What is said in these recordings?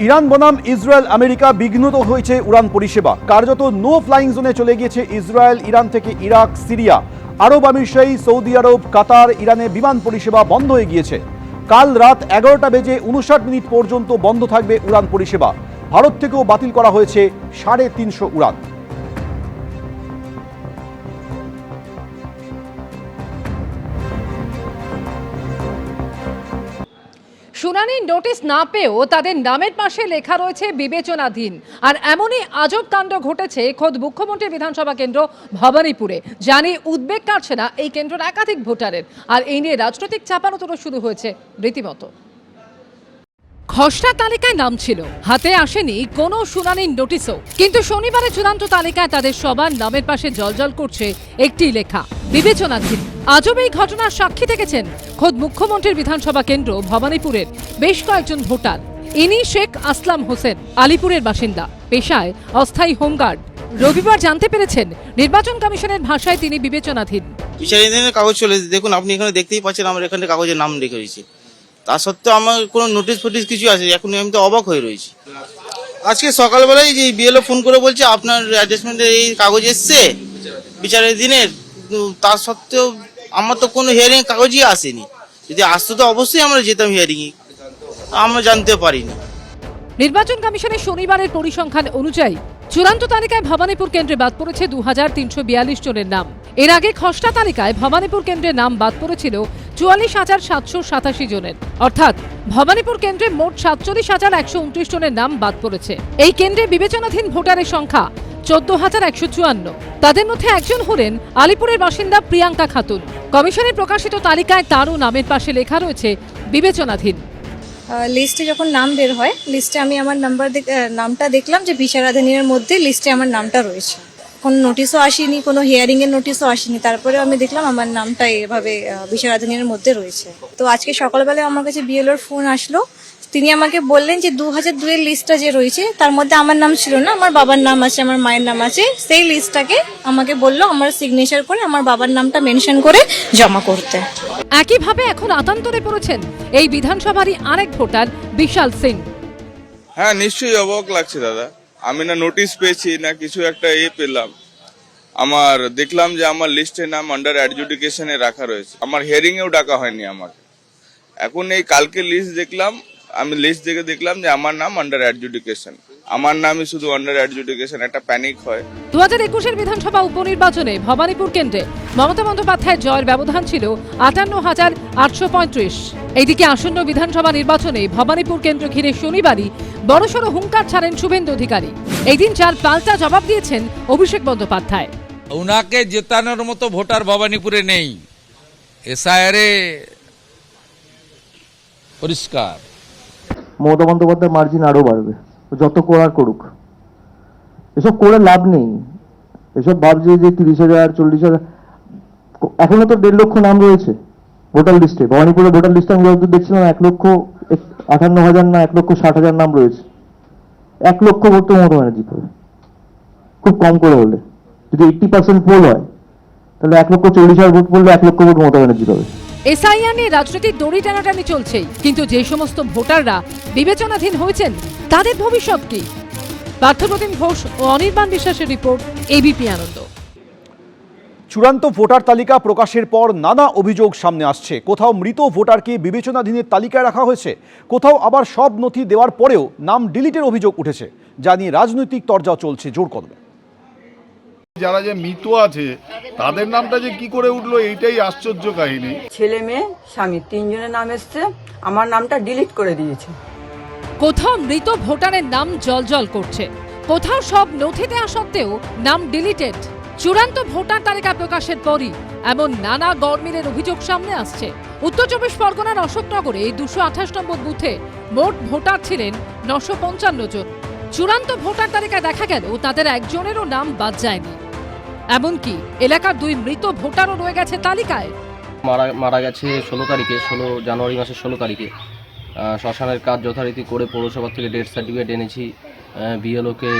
Iran বনাম Israel America বিঘ্নিত হয়েছে উড়ান পরিষেবা। কার্যত নো ফ্লাইং জোনে চলে গিয়েছে ইসরায়েল। ইরান থেকে ইরাক, সিরিয়া, আরব আমিরশাহী, সৌদি আরব, কাতার, ইরানে বিমান পরিষেবা বন্ধ হয়ে গিয়েছে। কাল রাত 11:59 পর্যন্ত বন্ধ থাকবে উড়ান পরিষেবা। ভারত থেকেও বাতিল করা হয়েছে 350 উড়ান। শুনানির নোটিশ না পেয়েও তাদের নামের পাশে লেখা রয়েছে বিবেচনাধীন। আর এমনই আজব কাণ্ড ঘটেছে খোদ মুখ্যমন্ত্রী বিধানসভা কেন্দ্র ভবানীপুরে। জানি উদ্বেগ কাটছে না এই কেন্দ্রের একাধিক ভোটারের, আর এই নিয়ে রাজনৈতিক চাপানোতরও শুরু হয়েছে রীতিমতো। খসড়া তালিকায় নাম ছিল, হাতে আসেনি কোনো শুনানির নোটিশও, কিন্তু শনিবারের চূড়ান্ত তালিকায় তাদের সবার নামের পাশে জলজল করছে একটি লেখা, বিবেচনাধীন। আজব এই ঘটনার সাক্ষী থেকেছেন খোদ মুখ্যমন্ত্রীর বিধানসভা কেন্দ্র ভবানীপুরের বেশ কয়েকজন ভোটার। ইনি শেখ আসলাম হোসেন, আলিপুরের বাসিন্দা, পেশায় অস্থায়ী হোমগার্ড। রবিবার জানতে পেরেছেন নির্বাচন কমিশনের ভাষায় তিনি বিবেচনাধীন। বিচারাধীনের কাগজ চলে, দেখুন আপনি এখানে দেখতেই পাচ্ছেন আমার এখানে কাগজের নাম লিখে রয়েছে। তা সত্ত্বেও আমার কোনো নোটিশ ফোটিশ কিছু আছে, এখন আমি তো অবাক হয়ে রয়েছি। আজকে সকালবেলায় যে বিএলও ফোন করে বলছে আপনার অ্যাডজাস্টমেন্টের এই কাগজ এসছে বিচারাধীনের, তা সত্ত্বেও আমার তো কোনো হিয়ারিং কাগজই আসেনি। যদি আসতো তো অবশ্যই আমরা যেতাম হিয়ারিংয়ে, আমরা জানতে পারিনি। নির্বাচন কমিশনের শনিবারের পরিসংখ্যান অনুযায়ী চূড়ান্ত তালিকায় ভবানীপুর কেন্দ্রে বাদ পড়েছে 2342 জনের নাম। এর আগে খসড়া তালিকায় ভবানীপুর কেন্দ্রে নাম বাদ পড়েছিল 44,787 জনের। অর্থাৎ ভবানীপুর কেন্দ্রে মোট 47,129 জনের নাম বাদ পড়েছে। এই কেন্দ্রে বিবেচনাধীন ভোটারের সংখ্যা 14,154। তাদের মধ্যে একজন হলেন আলিপুরের বাসিন্দা প্রিয়াঙ্কা খাতুন। কমিশনের প্রকাশিত তালিকায় তারও নামের পাশে লেখা রয়েছে বিবেচনাধীন। লিস্টে যখন নাম বের হয়, লিস্টে আমি আমার নামটা দেখলাম যে বিচারাধীনের মধ্যে লিস্টে আমার নামটা রয়েছে। কোনো নোটিশও আসেনি, কোনো হিয়ারিংয়ের নোটিশও আসেনি, তারপরে আমি দেখলাম আমার নামটা এভাবে বিচারাধীনের মধ্যে রয়েছে। তো আজকে সকালবেলায় আমার কাছে বিএলওর ফোন আসলো। তিনি আমাকে বললেন যে 2002-এর লিস্টটা যে রয়েছে তার মধ্যে আমার নাম ছিল না, আমার বাবার নাম আছে, আমার মায়ের নাম আছে। সেই লিস্টটাকে আমাকে বললো আমার সিগনেচার করে আমার বাবার নামটা মেনশন করে জমা করতে। একইভাবে এখন আতান্তরে পড়েছেন এই বিধানসভারই আরেক ভোটার বিশাল সিং। হ্যাঁ, নিশ্চয়ই অবাক লাগছে দাদা। আমি না নোটিশ পেয়েছি না কিছু একটা পেলাম। আমার দেখলাম যে আমার লিস্টে নাম আন্ডার অ্যাডজুডিকেশনে রাখা রয়েছে। আমার হিয়ারিং এও ডাকা হয়নি আমার। এখন এই কালকে লিস্ট দেখলাম, আমি লিস্ট দেখে দেখলাম যে আমার নাম আন্ডার অ্যাডজুডিকেশন। আমার নামই শুধু আন্ডার অ্যাডজুডিকেশন, একটা প্যানিক হয়। 2021-এর বিধানসভা উপনির্বাচনে ভবানীপুর কেন্দ্রে মমতা বন্দ্যোপাধ্যায়ের জয়ের ব্যবধান ছিল 58,835। এইদিকে আসন্ন বিধানসভা নির্বাচনে ভবানীপুর কেন্দ্র ঘিরে শনিবারই বড়সড় হুঙ্কার ছাড়েন শুভেন্দু অধিকারী। এই দিন যার পাল্টা জবাব দিয়েছেন অভিষেক বন্দ্যোপাধ্যায়। উনাকে জেতানোর মতো ভোটার ভবানীপুরে নেই। এসআইআরে পরিষ্কার। মমতা বন্দ্যোপাধ্যায়ের মার্জিন আরো বাড়বে, যত করার করুক। এসব করে লাভ নেই। এসব ভাবছে যে 30,000 40,000, এখনো তো 1.5 লক্ষ নাম রয়েছে ভোটার লিস্টে। ভবানীপুরের ভোটার লিস্টে আমি যতদূর দেখছিলাম 1,58,000 না 1,60,000 নাম রয়েছে। 1 লক্ষ ভোট তো মমতা ব্যানার্জি পাবে খুব কম করে হলে। যদি 80% পোল হয় তাহলে 1,40,000 ভোট পড়লে 1 লক্ষ ভোট মমতা ব্যানার্জি পাবে। এসআইআর নিয়ে রাজনৈতিক দড়ি টানাটানি চলছেই, কিন্তু যে সমস্ত ভোটাররা বিবেচনাধীন হয়েছেন তাদের ভবিষ্যৎ কি? পার্থপ্রতিম ঘোষ ও অনির্বাণ বিশ্বাসের রিপোর্ট, এবিপি আনন্দ। চূড়ান্ত ভোটার তালিকা প্রকাশের পর নানা অভিযোগ সামনে আসছে। কোথাও মৃত ভোটারকে বিবেচনাধীনের তালিকায় রাখা হয়েছে, কোথাও আবার সব নথি দেওয়ার পরেও নাম ডিলিটের অভিযোগ উঠেছে, যা নিয়ে রাজনৈতিক তরজা চলছে জোর কদমে। যারা যে মৃত আছে তাদের নামটা যে কি করে উঠলো এইটাই আশ্চর্য কাহিনী। ছেলে মেয়ে স্বামী 3 জনের নাম এসছে, আমার নামটা ডিলিট করে দিয়েছে। কোথাও মৃত ভোটারের নাম জলজল করছে, কোথাও সব নথি দেওয়া সত্ত্বেও নাম ডিলিটেড। চূড়ান্ত ভোটার তালিকা প্রকাশের পরই এমন নানা গড়মিলের অভিযোগ সামনে আসছে। উত্তর 24 পরগনার অশোকনগরে 228 নম্বর বুথে মোট ভোটার ছিলেন 955 জন। চূড়ান্ত ভোটার তালিকায় দেখা গেল তাদের একজনেরও নাম বাদ যায়নি। এমনকি এলাকার 2 মৃত ভোটারও রয়ে গেছে তালিকায়। মারা গেছে 16 তারিখে, 16 জানুয়ারি মাসের 16 তারিখে। শ্মশানের কাজ যথারীতি করে পৌরসভা থেকে ডেথ সার্টিফিকেট এনেছি, বিএলওকে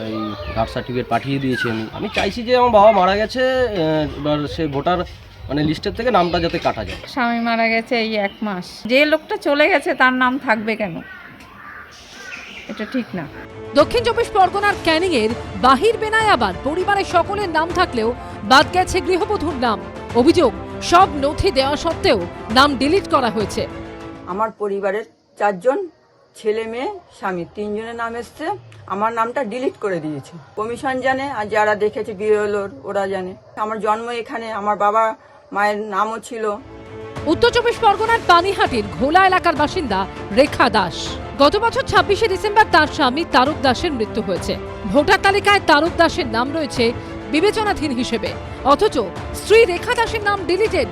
এই কাস্ট সার্টিফিকেট পাঠিয়ে দিয়েছি। আমি চাইছি যে আমার বাবা মারা গেছে, এবার সে ভোটার লিস্টের থেকে নামটা যাতে কাটা যায়। স্বামী মারা গেছে এই 1 মাস, যে লোকটা চলে গেছে তার নাম থাকবে কেন? এটা ঠিক না। দক্ষিণ চব্বিশ পরগনার ক্যানিংয়ের বাহির বেনায় আবার পরিবারের সকলের নাম থাকলেও বাদ গেছে গৃহবধূর নাম। অভিযোগ, সব নথি দেওয়া সত্ত্বেও নাম ডিলিট করা হয়েছে। আমার পরিবারের 4 জন, ছেলে মেয়ে স্বামী, 3 জনের নাম এসছে, আমার নামটা ডিলিট করে দিয়েছে। কমিশন জানে, আর যারা দেখেছে বিএলওর ওরা জানে। আমার জন্ম এখানে, আমার বাবা মায়ের নামও ছিল। উত্তর চব্বিশ পরগনার পানিহাটির ঘোলা এলাকার বাসিন্দা রেখা দাস। গত বছর 26শে ডিসেম্বর তার স্বামী তারক দাসের মৃত্যু হয়েছে। ভোটার তালিকায় তারক দাসের নাম রয়েছে বিবেচনাধীন হিসেবে, অথচ স্ত্রী রেখা দাসের নাম ডিলিটেড।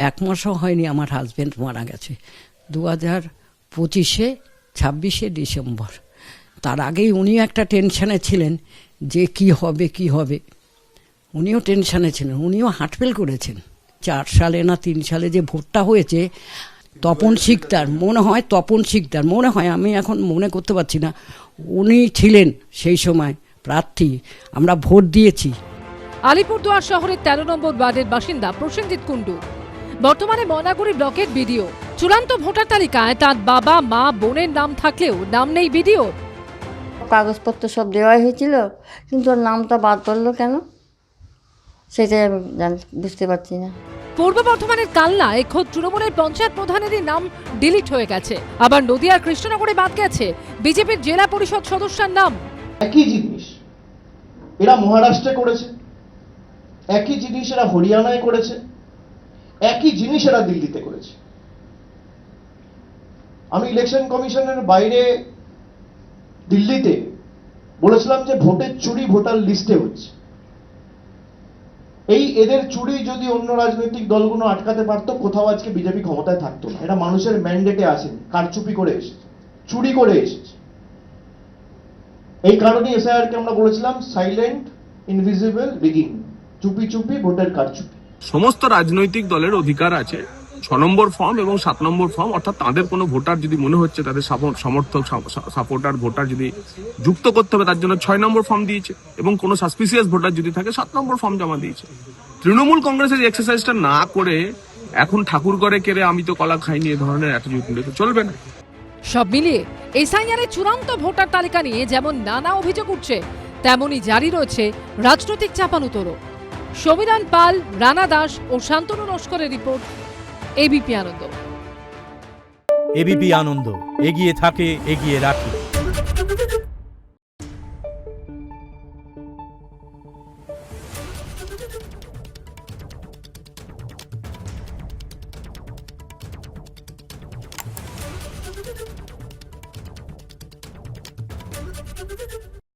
1 মাসও হয়নি আমার হাজবেন্ড মারা গেছে 2025-এ 26শে ডিসেম্বর। তার আগেই উনিও একটা টেনশনে ছিলেন যে কি হবে। উনিও টেনশনে ছিলেন, উনিও হার্টফেল করেছেন। 4 সালে না 3 সালে যে ভোটটা হয়েছে, তপন শিকদার মনে হয়, আমি এখন মনে করতে পারছি না, উনি ছিলেন সেই সময় প্রার্থী, আমরা ভোট দিয়েছি। আলিপুরদুয়ার শহরের 13 নম্বর ওয়ার্ডের বাসিন্দা প্রসেনজিৎ কুণ্ডু বর্তমানে ময়নাগুড়ি ব্লকের বিডিও। চূড়ান্ত ভোটার তালিকায় তার বাবা, মা, বোনের নাম থাকলেও নাম নেই বিডিওর। কাগজপত্র সব দেওয়া হয়েছিল, কিন্তু ওর নামটা বাদ পড়লো কেন সেটাই আমি বুঝতে পারছি না। পূর্ব বর্ধমানের কালনায় খোদ তৃণমূলের পঞ্চায়েত প্রধানেরই নাম ডিলিট হয়ে গেছে। আবার নদিয়ার কৃষ্ণনগরে বাদ গেছে বিজেপির জেলা পরিষদ সদস্যের নাম। একই জিনিস এরা মহারাষ্ট্রে করেছে, একই জিনিস এরা হরিয়ানায় করেছে, একই জিনিস এরা দিল্লিতে করেছে। আমি ইলেকশন কমিশনের বাইরে দিল্লিতে বলেছিলাম যে ভোটের চুরি ভোটার লিস্টে হচ্ছে। এদের চুরি যদি অন্য রাজনৈতিক দলগুলো আটকাতে পারতো, কোথাও আজকে বিজেপি ক্ষমতায় থাকতো না। এটা মানুষের ম্যান্ডেটে আসেনি, কারচুপি করে এসেছে, চুরি করে এসেছে। এই কারণে এসআইআর কে আমরা বলেছিলাম সাইলেন্ট ইনভিজিবল রিগিং, চুপি চুপি ভোটের কারচুপি। সমস্ত রাজনৈতিক দলের অধিকার আছে 6 নম্বর ফর্ম এবং 7 নম্বর ফর্ম, অর্থাৎ তাদের কোনো ভোটার যদি মনে হচ্ছে তাদের সমর্থক সাপোর্টার ভোটার যদি যুক্ত করতে হবে, তার জন্য 6 নম্বর ফর্ম দিয়েছে, এবং কোনো সাসপিসিয়াস ভোটার যদি থাকে 7 নম্বর ফর্ম জমা দিয়েছে। তৃণমূল কংগ্রেসের এক্সারসাইজটা না করে এখন ঠাকুর করে কেড়ে আমি তো কলা খাইনি এ ধরনের অ্যাটিটিউড নিলে তো চলবে না। সব মিলিয়ে এসআইআরের চূড়ান্ত ভোটার তালিকা নিয়ে যেমন নানা অভিযোগ উঠছে, তেমনই জারি রয়েছে রাজনৈতিক চাপানুতোড়। সমীরণ পাল, রানা দাস ও শান্তনু নস্করের রিপোর্ট, এবিপি আনন্দ। এবিপি আনন্দ, এগিয়ে থাকে, এগিয়ে রাখে।